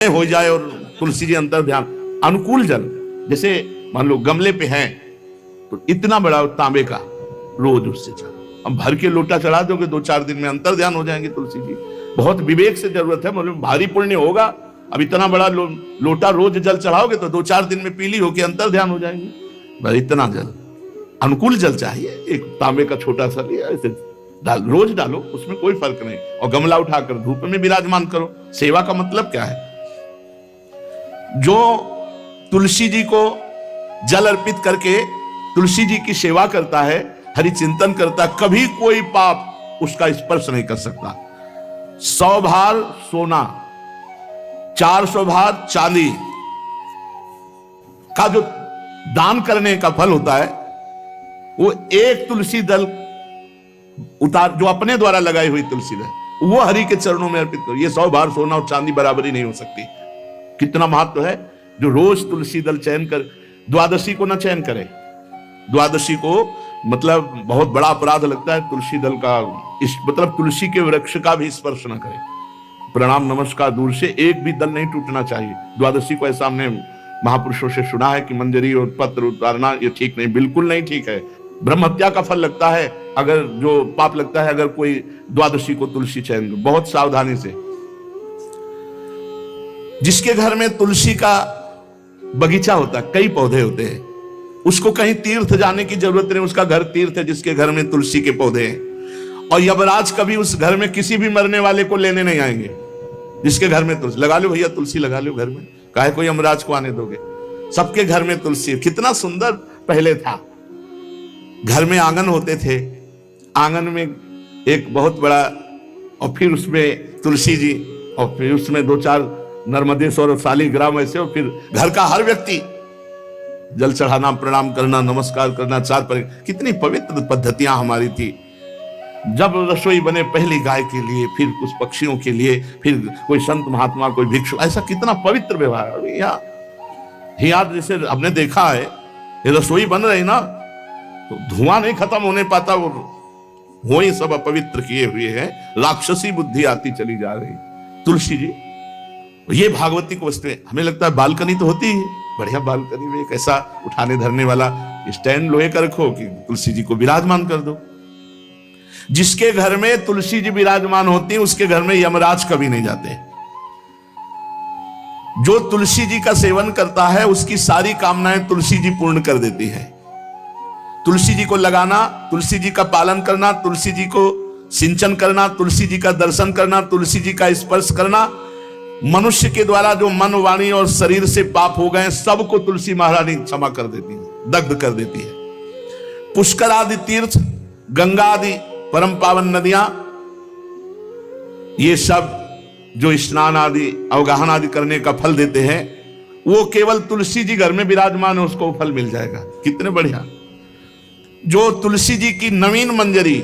हो जाए और तुलसी जी अंतर ध्यान। अनुकूल जल, जैसे मान लो गमले पे हैं तो इतना बड़ा तांबे का रोज उससे चढ़ा, अब भर के लोटा चढ़ा दोगे 2-4 दिन में अंतर ध्यान हो जाएंगे तुलसी जी। बहुत विवेक से जरूरत है, मतलब भारी पुण्य होगा। अब इतना बड़ा लोटा रोज जल चढ़ाओगे तो 2-4 दिन में पीली होके अंतर ध्यान हो जाएंगे। बस इतना जल, अनुकूल जल चाहिए। एक तांबे का छोटा सा लिया, ऐसे रोज डालो, उसमें कोई फर्क नहीं। और गमला उठाकर धूप में विराजमान करो। सेवा का मतलब क्या है? जो तुलसी जी को जल अर्पित करके तुलसी जी की सेवा करता है, हरि चिंतन करता, कभी कोई पाप उसका स्पर्श नहीं कर सकता। 100 भार सोना, 400 भार चांदी का जो दान करने का फल होता है, वो एक तुलसी दल उतार, जो अपने द्वारा लगाई हुई तुलसी दल, वो हरि के चरणों में अर्पित करो। ये 100 भार सोना और चांदी बराबरी नहीं हो सकती। कितना महत्व है। जो रोज तुलसी दल चयन कर, द्वादशी को ना चयन करे। द्वादशी को मतलब बहुत बड़ा अपराध लगता है तुलसी दल का, इस मतलब तुलसी के वृक्ष का भी स्पर्श न करे। प्रणाम नमस्कार दूर से, एक भी दल नहीं टूटना चाहिए। द्वादशी को ऐसा हमने महापुरुषों से सुना है कि मंजरी और पत्र उतारना ये ठीक नहीं, बिल्कुल नहीं ठीक है। ब्रह्म हत्या का फल लगता है, अगर जो पाप लगता है अगर कोई द्वादशी को तुलसी चयन, बहुत सावधानी से। जिसके घर में तुलसी का बगीचा होता है, कई पौधे होते हैं, उसको कहीं तीर्थ जाने की जरूरत नहीं, उसका घर तीर्थ है जिसके घर में तुलसी के पौधे हैं। और यमराज कभी उस घर में किसी भी मरने वाले को लेने नहीं आएंगे। जिसके घर में तुलसी, लगा लो भैया तुलसी लगा लो घर में, काहे कोई यमराज को आने दोगे? सबके घर में तुलसी। कितना सुंदर पहले था। घर में आंगन होते थे, आंगन में एक बहुत बड़ा, और फिर उसमें तुलसी जी, और फिर उसमें 2-4 नर्मदेश्वर और शालिग्राम ऐसे, और फिर घर का हर व्यक्ति जल चढ़ाना, प्रणाम करना, नमस्कार करना, 4 पर। कितनी पवित्र पद्धतियां हमारी थी। जब रसोई बने पहली गाय के लिए, फिर कुछ पक्षियों के लिए, फिर कोई संत महात्मा, कोई भिक्षु, ऐसा कितना पवित्र व्यवहार। यहाँ जैसे हमने देखा है, ये रसोई बन रही ना तो धुआं नहीं खत्म होने पाता, वो ही सब अपवित्र किए हुए हैं, राक्षसी बुद्धि आती चली जा रही। तुलसी जी ये भागवती को वस्तु, हमें लगता है बालकनी तो होती है, बढ़िया बालकनी में एक ऐसा उठाने धरने वाला स्टैंड लोहे का रखो कि तुलसी जी को विराजमान कर दो। जिसके घर में तुलसी जी विराजमान होती है उसके घर में यमराज कभी नहीं जाते। जो तुलसी जी का सेवन करता है उसकी सारी कामनाएं तुलसी जी पूर्ण कर देती है। तुलसी जी को लगाना, तुलसी जी का पालन करना, तुलसी जी को सिंचन करना, तुलसी जी का दर्शन करना, तुलसी जी का स्पर्श करना, मनुष्य के द्वारा जो मन, वाणी और शरीर से पाप हो गए सबको तुलसी महारानी क्षमा कर देती है, दग्ध कर देती है। पुष्कर आदि तीर्थ, गंगा आदि परम पावन नदियां, ये सब जो स्नान आदि अवगाहन आदि करने का फल देते हैं, वो केवल तुलसी जी घर में विराजमान है उसको फल मिल जाएगा। कितने बढ़िया। जो तुलसी जी की नवीन मंजरी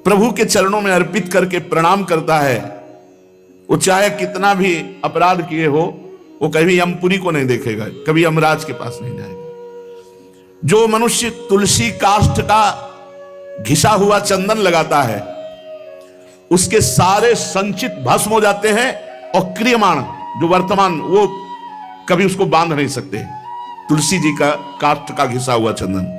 प्रभु के चरणों में अर्पित करके प्रणाम करता है, वो चाहे कितना भी अपराध किए हो, वो कभी यमपुरी को नहीं देखेगा, कभी यमराज के पास नहीं जाएगा। जो मनुष्य तुलसी काष्ठ का घिसा हुआ चंदन लगाता है, उसके सारे संचित भस्म हो जाते हैं, और क्रियमाण जो वर्तमान, वो कभी उसको बांध नहीं सकते। तुलसी जी का काष्ठ का घिसा हुआ चंदन।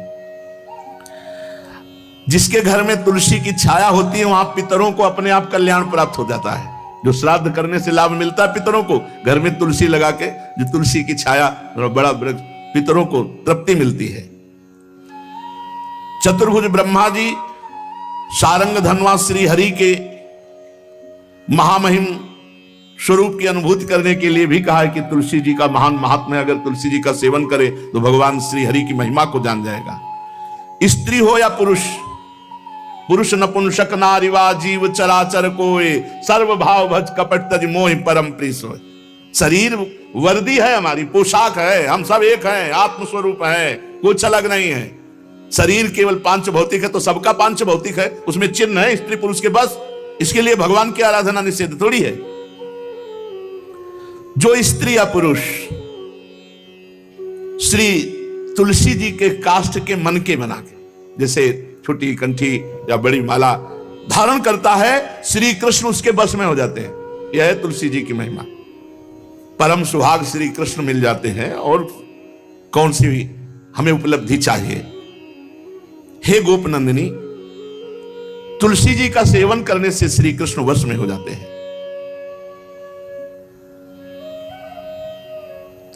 जिसके घर में तुलसी की छाया होती है वहां पितरों को अपने आप कल्याण प्राप्त हो जाता है। जो श्राद्ध करने से लाभ मिलता है पितरों को, घर में तुलसी लगा के जो तुलसी की छाया और बड़ा वृक्ष, पितरों को तृप्ति मिलती है। चतुर्भुज ब्रह्मा जी सारंग धनवा श्री हरि के महामहिम स्वरूप की अनुभूति करने के लिए भी कहा है कि तुलसी जी का महान महात्म्य है। अगर तुलसी जी का सेवन करे तो भगवान श्री हरि की महिमा को जान जाएगा। स्त्री हो या पुरुष, पुरुष नपुंसक नारीवा जीव चराचर कोय, सर्व भाव भज कपट तज मोहि परम प्रिय सोय। शरीर वर्दी है, हमारी पोशाक है, हम सब एक हैं, आत्मस्वरूप है, कुछ अलग नहीं है। शरीर केवल पांच भौतिक है तो सबका पांच भौतिक है, उसमें चिन्ह है स्त्री पुरुष के, बस। इसके लिए भगवान की आराधना निषेध थोड़ी है। जो स्त्री या पुरुष श्री तुलसी जी के काष्ठ के मन के बना के, जैसे छोटी कंठी या बड़ी माला धारण करता है, श्री कृष्ण उसके बस में हो जाते हैं। यह है तुलसी जी की महिमा। परम सुहाग श्री कृष्ण मिल जाते हैं और कौन सी भी हमें उपलब्धि चाहिए। हे गोप नंदिनी, तुलसी जी का सेवन करने से श्री कृष्ण वश में हो जाते हैं।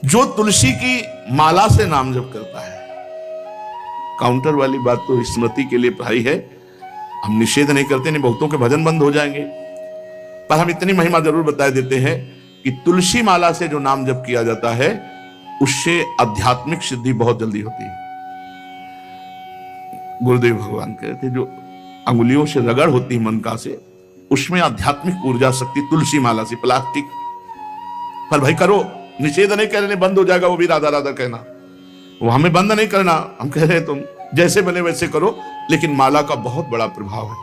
जो तुलसी की माला से नाम जप करता है, काउंटर वाली बात तो स्मृति के लिए भाई है, हम निषेध नहीं करते, नहीं बहुतों के भजन बंद हो जाएंगे, पर हम इतनी महिमा जरूर बता देते हैं कि तुलसी माला से जो नाम जप किया जाता है उससे आध्यात्मिक सिद्धि बहुत जल्दी होती है। गुरुदेव भगवान कहते जो अंगुलियों से रगड़ होती मन का से, उसमें आध्यात्मिक ऊर्जा शक्ति तुलसी माला से। प्लास्टिक पर भाई करो, निषेध नहीं करने, बंद हो जाएगा वो भी राधा राधा कहना, वो हमें बंद नहीं करना। हम कह रहे हैं तुम जैसे बने वैसे करो, लेकिन माला का बहुत बड़ा प्रभाव है।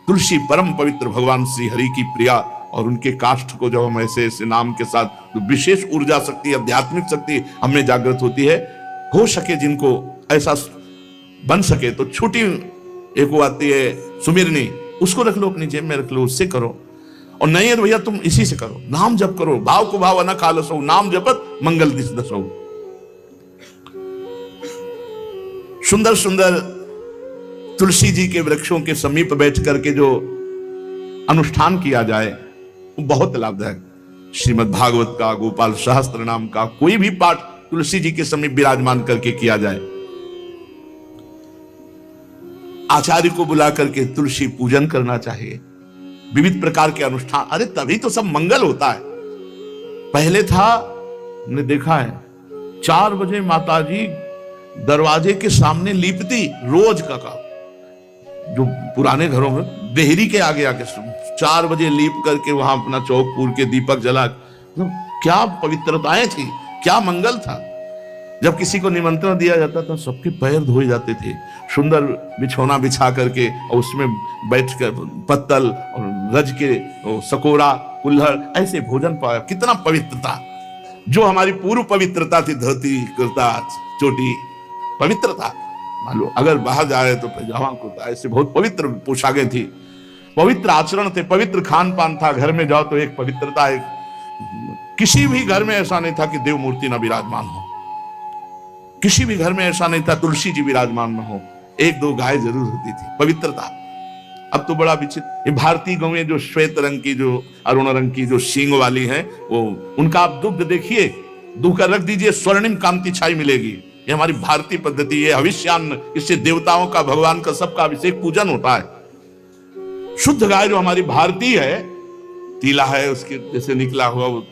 तुलसी परम पवित्र, भगवान श्री हरि की प्रिया, और उनके काष्ठ को जब हम ऐसे ऐसे नाम के साथ तो विशेष ऊर्जा शक्ति, आध्यात्मिक शक्ति हमें जागृत होती है। हो सके जिनको ऐसा बन सके तो छोटी एक वो आती है सुमिरनी, उसको रख लो अपनी जेब में, रख लो, उससे करो। और नहीं है तो भैया तुम इसी से करो, नाम जप करो, भाव को भाव न खालसो, नाम जपत मंगल दिस दसो। सुंदर सुंदर तुलसी जी के वृक्षों के समीप बैठ करके जो अनुष्ठान किया जाए वो बहुत लाभदायक। श्रीमद् भागवत का, गोपाल सहस्त्र नाम का कोई भी पाठ तुलसी जी के समीप विराजमान करके किया जाए। आचार्य को बुला करके तुलसी पूजन करना चाहिए, विविध प्रकार के अनुष्ठान, अरे तभी तो सब मंगल होता है। पहले था, हमने देखा है 4 बजे माताजी दरवाजे के सामने लीपती, रोज का काम, जो पुराने घरों में देहरी के आगे आके 4 बजे लीप करके वहां अपना चौक पूर के दीपक जला, तो क्या पवित्रताएं थी, क्या मंगल था। जब किसी को निमंत्रण दिया जाता था सबके पैर धोए जाते थे, सुंदर बिछौना बिछा करके और उसमें बैठकर पत्तल और रज के सकोरा कुल्हड़ ऐसे भोजन पाया। कितना पवित्रता, जो हमारी पूर्व पवित्रता थी, धोती कुर्ता चोटी पवित्रता। मान लो अगर बाहर जा रहे तो पैजामा कुर्ता, ऐसे बहुत पवित्र पोशाकें थी, पवित्र आचरण थे, पवित्र खान पान था। घर में जाओ तो एक पवित्रता, एक किसी भी घर में ऐसा नहीं था कि देव मूर्ति न विराजमान हो, किसी भी घर में ऐसा नहीं था तुलसी जी विराजमान न हो, 1-2 गाय जरूर होती थी, पवित्रता। अब तो बड़ा विचित्र, ये भारतीय गौएं जो श्वेत रंग की, जो अरुण रंग की, जो सींग वाली हैं, वो उनका आप दुग्ध देखिए, दूध रख दीजिए, स्वर्णिम कांति छाई मिलेगी। ये हमारी भारतीय पद्धति है, हविष्यान्न, इससे देवताओं का, भगवान का, सबका अभिषेक पूजन होता है। शुद्ध गाय जो हमारी भारतीय है, तीला है उसके जैसे निकला हुआ, वो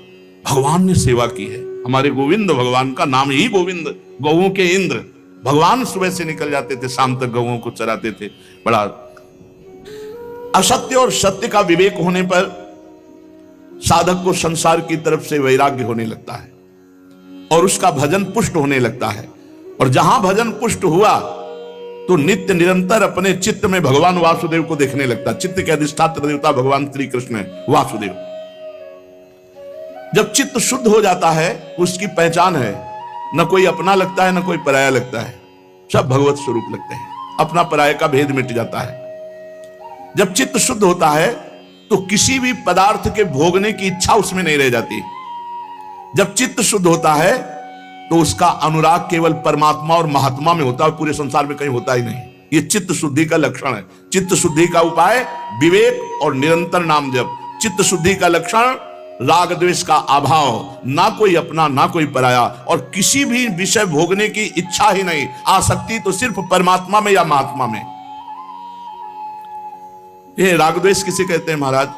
भगवान ने सेवा की है। हमारे गोविंद भगवान का नाम ही गोविंद, गौओं के इंद्र। भगवान सुबह से निकल जाते थे, शाम तक गौओं को चराते थे। बड़ा असत्य और सत्य का विवेक होने पर साधक को संसार की तरफ से वैराग्य होने लगता है और उसका भजन पुष्ट होने लगता है। और जहां भजन पुष्ट हुआ तो नित्य निरंतर अपने चित्त में भगवान वासुदेव को देखने लगता। चित्त के अधिष्ठात्र देवता भगवान श्री कृष्ण है, वासुदेव। जब चित्त शुद्ध हो जाता है, उसकी पहचान है, न कोई अपना लगता है, न कोई पराया लगता है, सब भगवत स्वरूप लगते हैं। अपना पराये का भेद मिट जाता है। जब चित्त शुद्ध होता है तो किसी भी पदार्थ के भोगने की इच्छा उसमें नहीं रह जाती। जब चित्त शुद्ध होता है तो उसका अनुराग केवल परमात्मा और महात्मा में होता है, पूरे संसार में कहीं होता ही नहीं। ये चित्त शुद्धि का लक्षण है। चित्त शुद्धि का उपाय विवेक और निरंतर नाम जप। चित्त शुद्धि का लक्षण राग द्वेष का अभाव, ना कोई अपना ना कोई पराया, और किसी भी विषय भोगने की इच्छा ही नहीं, आसक्ति तो सिर्फ परमात्मा में या महात्मा में। ये राग द्वेष किसे कहते हैं महाराज?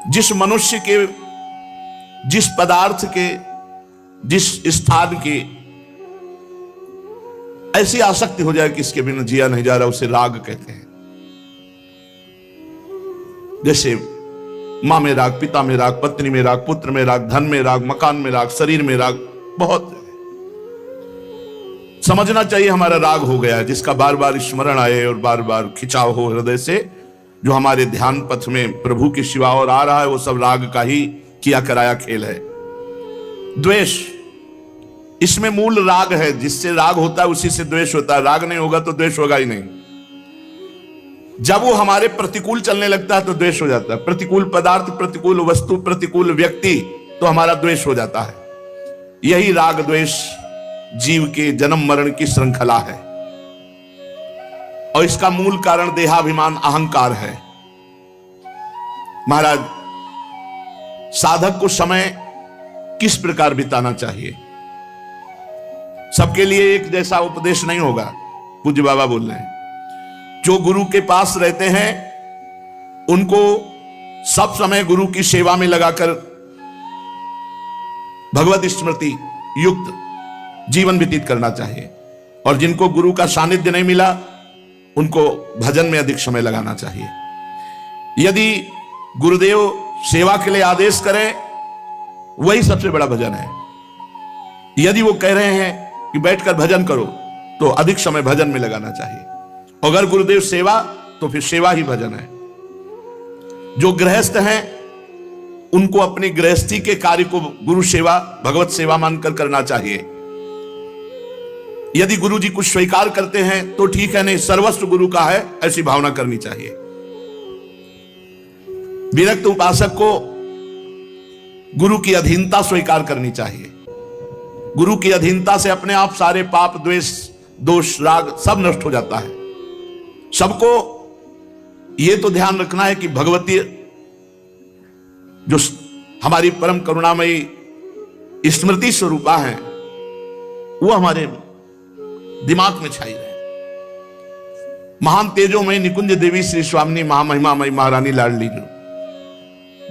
जिस मनुष्य के, जिस पदार्थ के, जिस स्थान की ऐसी आसक्ति हो जाए कि इसके बिना जिया नहीं जा रहा, उसे राग कहते हैं। जैसे मां में राग, पिता में राग, पत्नी में राग, पुत्र में राग, धन में राग, मकान में राग, शरीर में राग, बहुत समझना चाहिए हमारा राग हो गया, जिसका बार बार स्मरण आए और बार बार खिंचाव हो हृदय से, जो हमारे ध्यान पथ में प्रभु के सिवा और आ रहा है, वो सब राग का ही किया कराया खेल है। द्वेष, इसमें मूल राग है, जिससे राग होता है उसी से द्वेष होता है। राग नहीं होगा तो द्वेष होगा ही नहीं। जब वो हमारे प्रतिकूल चलने लगता है तो द्वेष हो जाता है। प्रतिकूल पदार्थ, प्रतिकूल वस्तु, प्रतिकूल व्यक्ति, तो हमारा द्वेष हो जाता है। यही राग द्वेष जीव के जन्म मरण की श्रृंखला है और इसका मूल कारण देहाभिमान, अहंकार है। महाराज, साधक को समय किस प्रकार बिताना चाहिए? सबके लिए एक जैसा उपदेश नहीं होगा। पूज्य बाबा बोल रहे हैं, जो गुरु के पास रहते हैं उनको सब समय गुरु की सेवा में लगाकर भगवत स्मृति युक्त जीवन व्यतीत करना चाहिए, और जिनको गुरु का सानिध्य नहीं मिला उनको भजन में अधिक समय लगाना चाहिए। यदि गुरुदेव सेवा के लिए आदेश करें, वही सबसे बड़ा भजन है। यदि वो कह रहे हैं कि बैठकर भजन करो, तो अधिक समय भजन में लगाना चाहिए। अगर गुरुदेव सेवा, तो फिर सेवा ही भजन है। जो गृहस्थ हैं उनको अपनी गृहस्थी के कार्य को गुरु सेवा, भगवत सेवा मानकर करना चाहिए। यदि गुरु जी कुछ स्वीकार करते हैं तो ठीक है, नहीं सर्वस्व गुरु का है, ऐसी भावना करनी चाहिए। विरक्त उपासक को गुरु की अधीनता स्वीकार करनी चाहिए। गुरु की अधीनता से अपने आप सारे पाप, द्वेष, दोष, राग सब नष्ट हो जाता है। सबको यह तो ध्यान रखना है कि भगवती जो हमारी परम करुणामयी स्मृति स्वरूपा है वो हमारे दिमाग में छाई रहे। महान तेजोमयी निकुंज देवी श्री स्वामिनी महामहिमामयी महारानी लाडली जो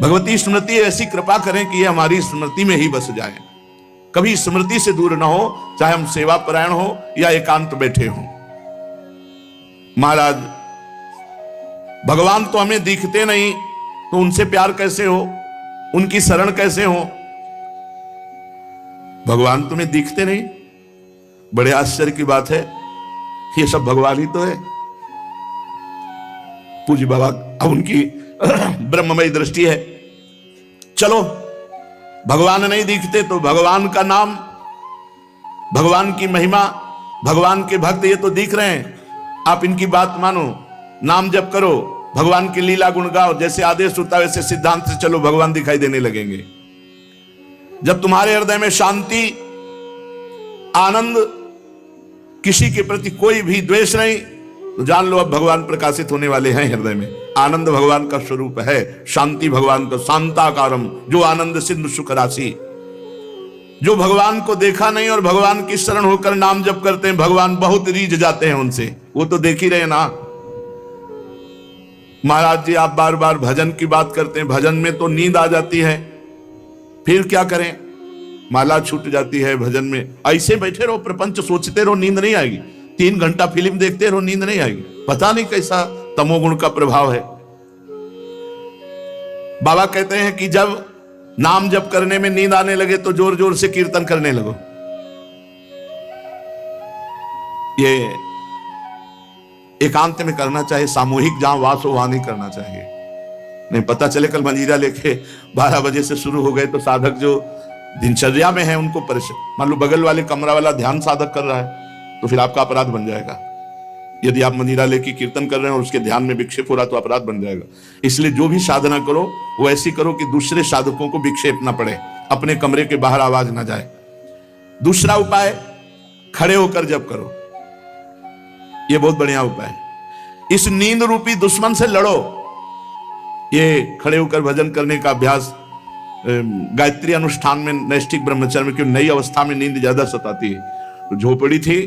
भगवती स्मृति ऐसी कृपा करें कि ये हमारी स्मृति में ही बस जाए, कभी स्मृति से दूर ना हो, चाहे हम सेवा परायण हो या एकांत बैठे हो। महाराज, भगवान तो हमें दिखते नहीं, तो उनसे प्यार कैसे हो, उनकी शरण कैसे हो? भगवान तुम्हें दिखते नहीं, बड़े आश्चर्य की बात है। ये सब भगवान ही तो है। पूज्य बाबा, अब उनकी ब्रह्ममयी दृष्टि है। चलो, भगवान नहीं दिखते तो भगवान का नाम, भगवान की महिमा, भगवान के भक्त ये तो दिख रहे हैं, आप इनकी बात मानो, नाम जप करो, भगवान की लीला गुण गाओ, जैसे आदेश होता है वैसे सिद्धांत से चलो, भगवान दिखाई देने लगेंगे। जब तुम्हारे हृदय में शांति, आनंद, किसी के प्रति कोई भी द्वेष नहीं, तो जान लो अब भगवान प्रकाशित होने वाले हैं हृदय में। आनंद भगवान का स्वरूप है, शांति भगवान का, शांताकारम, जो आनंद सिंधु सुख राशि। जो भगवान को देखा नहीं और भगवान की शरण होकर नाम जप करते हैं, भगवान बहुत रीझ जाते हैं उनसे, वो तो देख ही रहे ना। महाराज जी, आप बार बार भजन की बात करते हैं, भजन में तो नींद आ जाती है, फिर क्या करें? माला छूट जाती है भजन में। ऐसे बैठे रहो, प्रपंच सोचते रहो, नींद नहीं आएगी। 3 घंटा फिल्म देखते रहो, नींद नहीं आएगी। पता नहीं कैसा तमोगुण का प्रभाव है। बाबा कहते हैं कि जब नाम जप करने में नींद आने लगे तो जोर जोर से कीर्तन करने लगो। ये एकांत में करना चाहिए, सामूहिक जहां वास हो वहां नहीं करना चाहिए। नहीं पता चले कल मंजीरा लेके 12 बजे से शुरू हो गए तो साधक जो दिनचर्या में है उनको परेशान। मान लो बगल वाले कमरा वाला ध्यान साधक कर रहा है तो फिर आपका अपराध बन जाएगा। यदि आप मंजीरा लेके कीर्तन कर रहे हैं और उसके ध्यान में विक्षेप हो रहा तो अपराध बन जाएगा। इसलिए जो भी साधना करो वो ऐसी करो कि दूसरे साधकों को विक्षेप ना पड़े, अपने कमरे के बाहर आवाज ना जाए। दूसरा उपाय, खड़े होकर जप करो। ये बहुत बढ़िया उपाय है। इस नींद रूपी दुश्मन से लड़ो। ये खड़े होकर भजन करने का अभ्यास गायत्री अनुष्ठान में, नैष्ठिक ब्रह्मचर्य में, क्यों नई अवस्था में नींद ज्यादा सताती है। तो झोपड़ी थी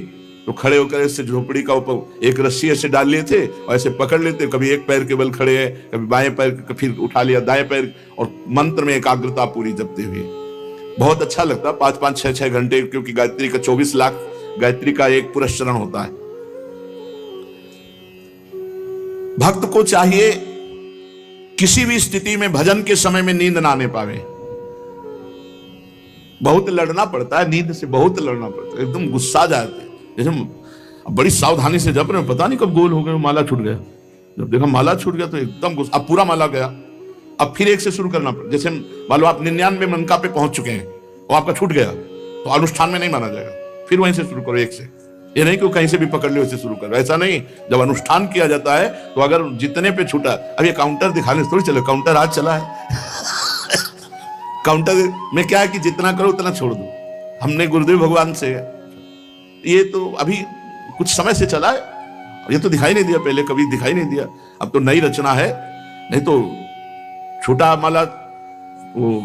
तो खड़े होकर ऐसे झोपड़ी का ऊपर एक रस्सी ऐसे डाल लिए थे और ऐसे पकड़ लेते, कभी एक पैर के बल खड़े है, कभी बाएं पैर, फिर उठा लिया दाएं पैर, और मंत्र में एकाग्रता पूरी जपते हुए बहुत अच्छा लगता। 5-5, 6-6 घंटे, क्योंकि गायत्री का 24 लाख गायत्री का एक पुरस्चरण होता है। भक्त को चाहिए किसी भी स्थिति में भजन के समय में नींद ना आने पावे। बहुत लड़ना पड़ता है नींद से, बहुत लड़ना पड़ता है, एकदम गुस्सा जाते हैं। जैसे बड़ी सावधानी से जप रहे हैं, पता नहीं कब गोल हो गए, माला छूट गया। जब देखा माला छूट गया तो एकदम गुस्सा, अब पूरा माला गया, अब फिर एक से शुरू करना पड़ा। जैसे मान लो आप 99 मनका पे पहुंच चुके हैं और आपका छूट गया तो अनुष्ठान में नहीं माना जाएगा, फिर वहीं से शुरू करो एक से। ये नहीं कि कहीं से भी पकड़ लो इसे शुरू करो, ऐसा नहीं। जब अनुष्ठान किया जाता है तो अगर जितने पे छूटा, अब ये काउंटर दिखाने से थोड़ी चलो, काउंटर आज चला है काउंटर में क्या है कि जितना करो उतना छोड़ दो। हमने गुरुदेव भगवान से, ये तो अभी कुछ समय से चला है, ये तो दिखाई नहीं दिया, पहले कभी दिखाई नहीं दिया, अब तो नई रचना है। नहीं तो छोटा माला वो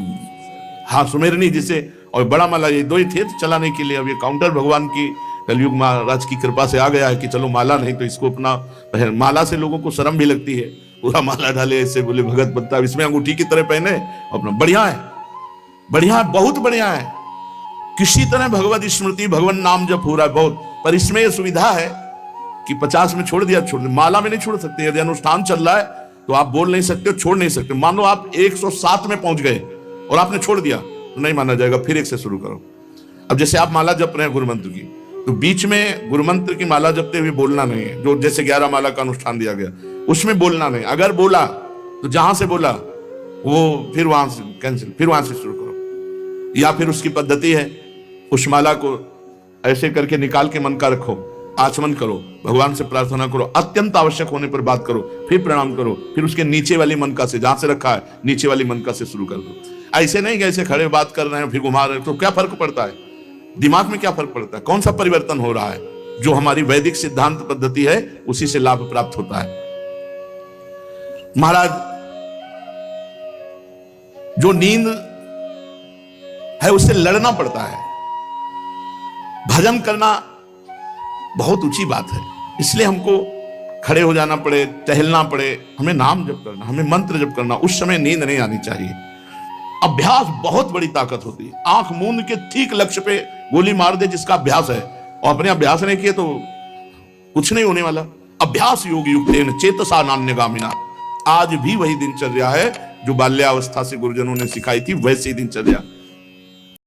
हाँ सुमेरनी जिसे, और बड़ा माला, ये दो ही थे चलाने के लिए। अब ये काउंटर भगवान की कलयुग महाराज की कृपा से आ गया है कि चलो माला नहीं तो इसको अपना, माला से लोगों को शर्म भी लगती है, पूरा माला डाले ऐसे, बोले भगत बनता, इसमें अंगूठी की तरह पहने अपना। बढ़िया है, बढ़िया है, बहुत बढ़िया है, किसी तरह भगवत स्मृति भगवान नाम जप हो रहा है बहुत। पर इसमें यह सुविधा है कि 50 में छोड़ दिया, छोड़, माला में नहीं छोड़ सकते। यदि अनुष्ठान चल रहा है तो आप बोल नहीं सकते, छोड़ नहीं सकते। मान लो आप 107 में पहुंच गए और आपने छोड़ दिया तो नहीं माना जाएगा, फिर एक से शुरू करो। अब जैसे आप माला जप रहे हैं गुरु मंत्र की, तो बीच में गुरु मंत्र की माला जपते हुए बोलना नहीं है। जो जैसे 11 माला का अनुष्ठान दिया गया उसमें बोलना नहीं, अगर बोला तो जहां से बोला वो फिर वहां से कैंसिल, फिर वहां से शुरू करो। या फिर उसकी पद्धति है, उस माला को ऐसे करके निकाल के मन का रखो, आचमन करो, भगवान से प्रार्थना करो, अत्यंत आवश्यक होने पर बात करो, फिर प्रणाम करो, फिर उसके नीचे वाली मनका से, जहां से रखा है नीचे वाली मनका से शुरू कर दो। ऐसे नहीं कि ऐसे खड़े बात कर रहे हैं फिर घुमा रहे हैं, तो क्या फर्क पड़ता है दिमाग में, क्या फर्क पड़ता है, कौन सा परिवर्तन हो रहा है? जो हमारी वैदिक सिद्धांत पद्धति है उसी से लाभ प्राप्त होता है। महाराज, जो नींद है उससे लड़ना पड़ता है, भजन करना बहुत ऊंची बात है, इसलिए हमको खड़े हो जाना पड़े, टहलना पड़े, हमें नाम जप करना, हमें मंत्र जप करना, उस समय नींद नहीं आनी चाहिए। अभ्यास बहुत बड़ी ताकत होती है। आंख मूंद के ठीक लक्ष्य पे गोली मार दे जिसका अभ्यास है, और अपने अभ्यास नहीं किए तो कुछ नहीं होने वाला। अभ्यास योग युक्तेन चेतसा नान्यगामिना, आज भी वही दिनचर्या है जो बाल्यावस्था से गुरुजनों ने सिखाई थी, वैसी दिनचर्या।